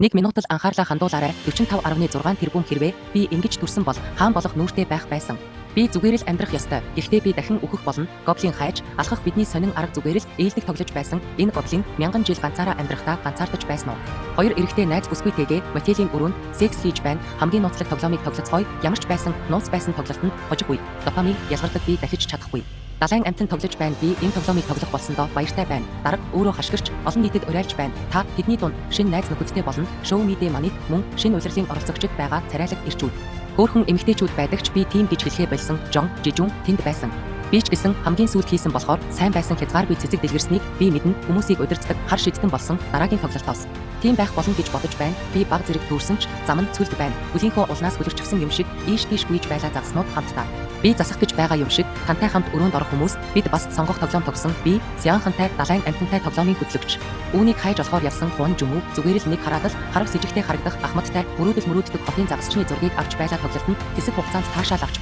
1 минутад анхаарлаа хандуулаарай. 45.6 тэрбум хэрвээ би ингэж төрсөн бол хаан болох нүүртэй байх байсан. Би зүгээр л амьдрах ёстой. Гэхдээ би дахин өөхөх болно. Гоблин хайж, алхах бидний сонин арга зүгээр л ээлдэг тоглож байсан. Энэ гоблин мянган жил ганцаараа амьдрахдаа ганцаардаж байсан уу? Хоёр эрэгтэй найз бүсгүйтэйгээ мотелийн өрөөнд секс хийж байна. Хамгийн нууцлаг тоглоомыг тоглоцгоё. Ямарч байсан нууц байсан тоглолтод хожиггүй. Допамин ялгардаг би дахиж чадахгүй. Далайн амтан тоглож байна. Би энэ тоглоомыг тоглох болсондоо баяртай байна. Дарга өөрөө хашгирч олон нийтэд уриалж байна. Та тэдний дунд шинэ найз нөхөдтэй болно. Show me the money мөн шинэ улирлын оролцогчид байгаа царайлаг ирчүүд. Хөөхөн эмэгтэйчүүд байдагч би тийм гэж хэлхээ болсон. Жон, жижүүн тэнд байсан. Би ч гэсэн хамгийн сүүлд хийсэн болохоор сайн байсан хязгааргүй цэцэг дэлгэрснийг би мэднэ. Хүмүүсийг удирддаг хар шидтэн болсон дараагийн тоглолтоос. Тийм байх болно гэж бодож байна. Би баг зэрэг төрсөн ч зам нь цүлд байна. Бүлийнхөө улнаас бүлэгчсэн юм шиг ийш тийш гүйж байлаа загснууд хамтдаа. Би засах гэж байгаа юм шиг тантай хамт өрөөнд орох хүмүүс бид бас сонгох тоглоом тогсон. Би Сянхантай далайн амтантай тоглоомын хөтлөгч. Үүнийг хайж олохоор явсан хуан жүмүү зүгээр л нэг хараад л харав сэжигтэй харагдах Ахмадтай мөрөөдөл мөрөөддөг хотын загасчны зургийг авч байлаа тоглолтод хэсэг хугацаанд таашаал авч